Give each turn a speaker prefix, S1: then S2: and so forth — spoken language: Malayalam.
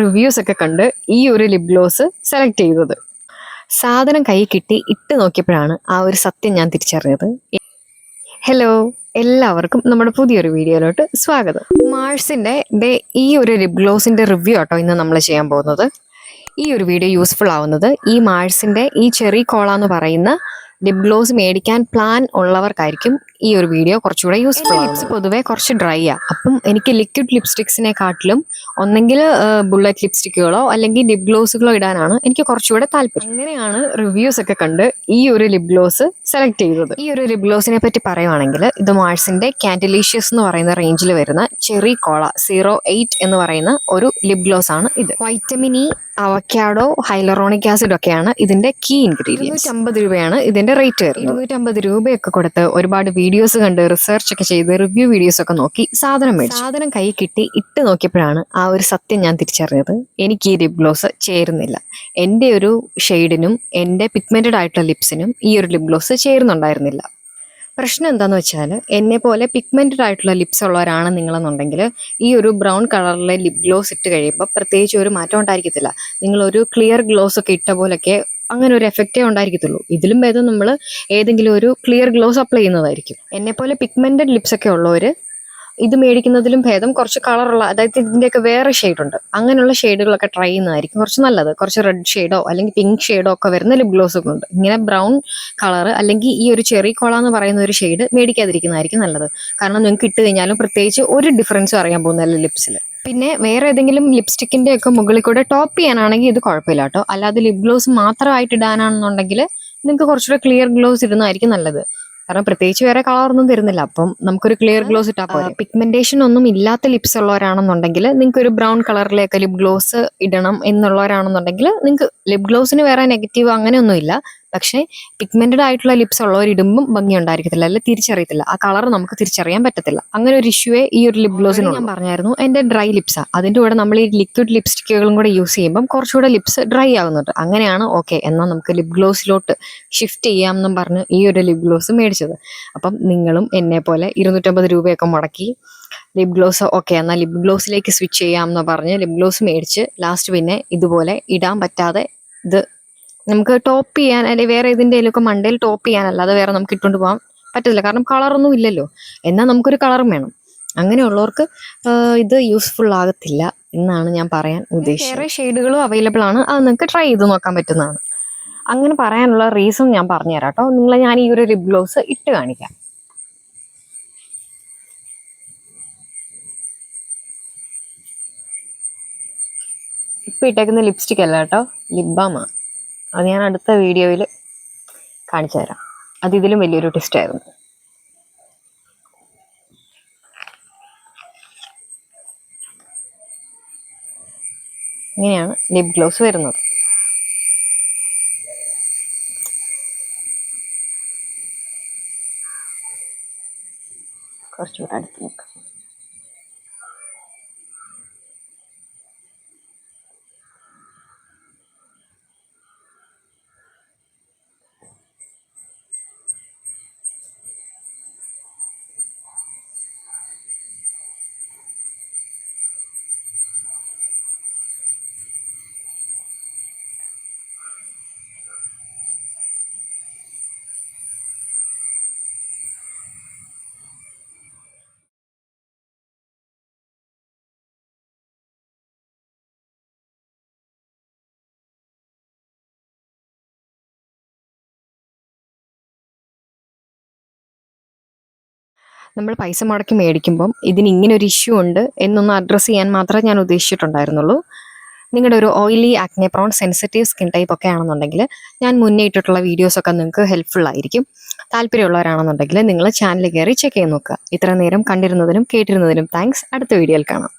S1: റിവ്യൂസ് ഒക്കെ കണ്ട് ഈ ഒരു ലിപ് ഗ്ലോസ് സെലക്ട് ചെയ്തത്. സാധനം കൈ കിട്ടി ഇട്ട് നോക്കിയപ്പോഴാണ് ആ ഒരു സത്യം ഞാൻ തിരിച്ചറിഞ്ഞത്. ഹലോ, എല്ലാവർക്കും നമ്മുടെ പുതിയൊരു വീഡിയോയിലോട്ട് സ്വാഗതം. മാഴ്സിന്റെ ഈ ഒരു ലിപ് ഗ്ലോസിന്റെ റിവ്യൂ ആട്ടോ ഇന്ന് നമ്മൾ ചെയ്യാൻ പോകുന്നത്. ഈ ഒരു വീഡിയോ യൂസ്ഫുൾ ആവുന്നത് ഈ മാഴ്സിന്റെ ഈ ചെറി കോള എന്ന് പറയുന്ന ലിപ് ഗ്ലോസ് മേടിക്കാൻ പ്ലാൻ ഉള്ളവർക്കായിരിക്കും ഈ ഒരു വീഡിയോ കുറച്ചുകൂടെ യൂസ്ഫുൾ. ലിപ്സ് പൊതുവേ കുറച്ച് ഡ്രൈ ആ. അപ്പം എനിക്ക് ലിക്വിഡ് ലിപ്സ്റ്റിക്സിനെക്കാട്ടിലും ഒന്നെങ്കിൽ ബുള്ളറ്റ് ലിപ്സ്റ്റിക്കുകളോ അല്ലെങ്കിൽ ലിപ് ഗ്ലോസുകളോ ഇടാനാണ് എനിക്ക് കുറച്ചുകൂടെ താല്പര്യം. അങ്ങനെയാണ് റിവ്യൂസ് ഒക്കെ കണ്ട് ഈ ഒരു ലിപ് ഗ്ലോസ് സെലക്ട് ചെയ്തത്. ഈ ഒരു ലിപ് ഗ്ലോസിനെ പറ്റി പറയുവാണെങ്കിൽ ഇത് മാഴ്സിന്റെ കാൻഡിലീഷ്യസ് എന്ന് പറയുന്ന റേഞ്ചിൽ വരുന്ന ചെറി കോള 08 എന്ന് പറയുന്ന ഒരു ലിപ് ഗ്ലോസ് ആണ് ഇത്. Vitamin E, avocado, hyaluronic acid ഒക്കെയാണ് ഇതിന്റെ കീ ഇൻഗ്രീഡിയൻസ്. 250 രൂപയാണ് ഇതിന്റെ റേറ്റ് വരുന്നത്. 250 രൂപയൊക്കെ കൊടുത്ത് ഒരുപാട് വീഡിയോസ് കണ്ട് റിസർച്ച് ഒക്കെ ചെയ്ത് റിവ്യൂ വീഡിയോസ് ഒക്കെ നോക്കി സാധനം കൈ കിട്ടി ഇട്ട് നോക്കിയപ്പോഴാണ് ആ ഒരു സത്യം ഞാൻ തിരിച്ചറിഞ്ഞത്. എനിക്ക് ഈ ലിപ് ഗ്ലോസ് ചേരുന്നില്ല. എൻ്റെ ഒരു ഷെയ്ഡിനും എൻ്റെ പിഗ്മെന്റഡ് ആയിട്ടുള്ള ലിപ്സിനും ഈ ഒരു ലിപ് ഗ്ലോസ് ചേരുന്നുണ്ടായിരുന്നില്ല. പ്രശ്നം എന്താണെന്ന് വെച്ചാൽ എന്നെ പോലെ പിഗ്മെന്റഡ് ആയിട്ടുള്ള ലിപ്സ് ഉള്ളവരാണ് നിങ്ങളെന്നുണ്ടെങ്കിൽ ഈ ഒരു ബ്രൗൺ കളറിലെ ലിപ് ഗ്ലോസ് ഇട്ട് കഴിയുമ്പോൾ പ്രത്യേകിച്ച് ഒരു മാറ്റം ഉണ്ടായിരിക്കത്തില്ല. നിങ്ങളൊരു ക്ലിയർ ഗ്ലോസ് ഒക്കെ ഇട്ട പോലൊക്കെ അങ്ങനെ ഒരു എഫക്റ്റേ ഉണ്ടായിരിക്കത്തുള്ളൂ. ഇതിലും ഭേദം നമ്മൾ ഏതെങ്കിലും ഒരു ക്ലിയർ ഗ്ലോസ് അപ്ലൈ ചെയ്യുന്നതായിരിക്കും. എന്നെ പോലെ പിഗ്മെന്റഡ് ലിപ്സ് ഒക്കെ ഉള്ളവർ ഇത് മേടിക്കുന്നതിലും ഭേദം കുറച്ച് കളറുള്ള, അതായത് ഇതിൻ്റെയൊക്കെ വേറെ ഷെയ്ഡുണ്ട്, അങ്ങനെയുള്ള ഷെയ്ഡുകളൊക്കെ ട്രൈ ചെയ്യുന്നതായിരിക്കും കുറച്ച് നല്ലത്. കുറച്ച് റെഡ് ഷെയ്ഡോ അല്ലെങ്കിൽ പിങ്ക് ഷെയ്ഡോ ഒക്കെ വരുന്ന ലിപ് ഗ്ലോസ് ഒക്കെ ഉണ്ട്. ഇങ്ങനെ ബ്രൗൺ കളർ അല്ലെങ്കിൽ ഈ ഒരു ചെറി കോള എന്ന് പറയുന്ന ഒരു ഷെയ്ഡ് മേടിക്കാതിരിക്കുന്നതായിരിക്കും നല്ലത്. കാരണം നിങ്ങൾക്ക് ഇട്ട് കഴിഞ്ഞാലും പ്രത്യേകിച്ച് ഒരു ഡിഫറൻസും അറിയാൻ പോകുന്നതല്ല ലിപ്സിൽ. പിന്നെ വേറെ ഏതെങ്കിലും ലിപ്സ്റ്റിക്കിന്റെ ഒക്കെ മുകളിൽ കൂടെ ടോപ്പ് ചെയ്യാനാണെങ്കിൽ ഇത് കുഴപ്പമില്ല കേട്ടോ. അല്ലാതെ ലിപ് ഗ്ലോസ് മാത്രമായിട്ട് ഇടാനാണെന്നുണ്ടെങ്കിൽ നിങ്ങൾക്ക് കുറച്ചുകൂടെ ക്ലിയർ ഗ്ലോസ് ഇടുന്നതായിരിക്കും നല്ലത്. കാരണം പ്രത്യേകിച്ച് വേറെ കളറൊന്നും തരുന്നില്ല. അപ്പം നമുക്കൊരു ക്ലിയർ ഗ്ലോസ് ഇട്ടാൽ പോലെ. പിഗ്മെന്റേഷൻ ഒന്നും ഇല്ലാത്ത ലിപ്സ് ഉള്ളവരാണെന്നുണ്ടെങ്കിൽ നിങ്ങൾക്ക് ഒരു ബ്രൗൺ കളറിലേക്ക് ലിപ് ഗ്ലോസ് ഇടണം എന്നുള്ളവരാണെന്നുണ്ടെങ്കിൽ നിങ്ങൾക്ക് ലിപ് ഗ്ലോസിന് വേറെ നെഗറ്റീവ് അങ്ങനെയൊന്നുമില്ല. പക്ഷേ പിഗ്മെന്റഡ് ആയിട്ടുള്ള ലിപ്സ് ഉള്ളവർ ഇടുമ്പം ഭംഗി ഉണ്ടായിരിക്കത്തില്ല, അല്ലെങ്കിൽ തിരിച്ചറിയത്തില്ല. ആ കളർ നമുക്ക് തിരിച്ചറിയാൻ പറ്റത്തില്ല. അങ്ങനെ ഒരു ഇഷ്യൂവേ ഈ ഒരു ലിപ് ഗ്ലോസിന് ഞാൻ പറഞ്ഞായിരുന്നു. എൻ്റെ ഡ്രൈ ലിപ്സാ. അതിൻ്റെ കൂടെ നമ്മൾ ഈ ലിക്വിഡ് ലിപ്സ്റ്റിക്കുകളും കൂടെ യൂസ് ചെയ്യുമ്പം കുറച്ചുകൂടെ ലിപ്സ് ഡ്രൈ ആവുന്നുണ്ട്. അങ്ങനെയാണ് ഓക്കെ എന്നാൽ നമുക്ക് ലിപ് ഗ്ലോസിലോട്ട് ഷിഫ്റ്റ് ചെയ്യാം എന്നും പറഞ്ഞ് ഈ ഒരു ലിപ് ഗ്ലോസ് മേടിച്ചത്. അപ്പം നിങ്ങളും എന്നെ പോലെ 250 രൂപയൊക്കെ മുടക്കി ലിപ് ഗ്ലോസ് ഓക്കെ എന്നാൽ ലിപ് ഗ്ലോസിലേക്ക് സ്വിച്ച് ചെയ്യാമെന്ന് പറഞ്ഞ് ലിപ് ഗ്ലോസ് മേടിച്ച് ലാസ്റ്റ് പിന്നെ ഇതുപോലെ ഇടാൻ പറ്റാതെ ഇത് നമുക്ക് ടോപ്പ് ചെയ്യാൻ അല്ലെങ്കിൽ വേറെ ഇതിൻ്റെയൊക്കെ മണ്ടയിൽ ടോപ്പ് ചെയ്യാനല്ലാതെ വേറെ നമുക്ക് ഇട്ടുകൊണ്ട് പോകാൻ പറ്റത്തില്ല. കാരണം കളറൊന്നും ഇല്ലല്ലോ. എന്നാൽ നമുക്കൊരു കളറും വേണം. അങ്ങനെയുള്ളവർക്ക് ഇത് യൂസ്ഫുൾ ആകത്തില്ല എന്നാണ് ഞാൻ പറയാൻ ഉദ്ദേശിച്ചത്. വേറെ ഷെയ്ഡുകളും അവൈലബിൾ ആണ്, അത് നിങ്ങൾക്ക് ട്രൈ ചെയ്ത് നോക്കാൻ പറ്റുന്നതാണ്. അങ്ങനെ പറയാനുള്ള റീസൺ ഞാൻ പറഞ്ഞുതരാം കേട്ടോ. ഞാൻ ഈ ഒരു ലിപ് ഗ്ലോസ് ഇട്ട് കാണിക്കാം. ഇപ്പം ഇട്ടേക്കുന്ന ലിപ്സ്റ്റിക് അല്ല കേട്ടോ, ലിപ് ബാമാണ്. അത് ഞാൻ അടുത്ത വീഡിയോയിൽ കാണിച്ചു തരാം. അത് ഇതിലും വലിയൊരു ടെസ്റ്റ് ആയിരുന്നു. ഇങ്ങനെയാണ് ലിപ് ഗ്ലോസ് വരുന്നത്. കുറച്ചുകൂടെ അടുത്ത് നോക്കാം. നമ്മൾ പൈസ മുടക്കി മേടിക്കുമ്പം ഇതിന് ഇങ്ങനെ ഒരു ഇഷ്യൂ ഉണ്ട് എന്നൊന്ന് അഡ്രസ്സ് ചെയ്യാൻ മാത്രമേ ഞാൻ ഉദ്ദേശിച്ചിട്ടുണ്ടായിരുന്നുള്ളൂ. നിങ്ങളുടെ ഒരു oily, acne prone, sensitive skin type ഒക്കെ ആണെന്നുണ്ടെങ്കിൽ ഞാൻ മുന്നേ ഇട്ടിട്ടുള്ള വീഡിയോസൊക്കെ നിങ്ങൾക്ക് ഹെൽപ്ഫുൾ ആയിരിക്കും. താല്പര്യമുള്ളവരാണെന്നുണ്ടെങ്കിൽ നിങ്ങൾ ചാനൽ കയറി ചെക്ക് ചെയ്ത് നോക്കുക. ഇത്ര നേരം കണ്ടിരുന്നതിനും കേട്ടിരുന്നതിനും താങ്ക്സ്. അടുത്ത വീഡിയോയിൽ കാണാം.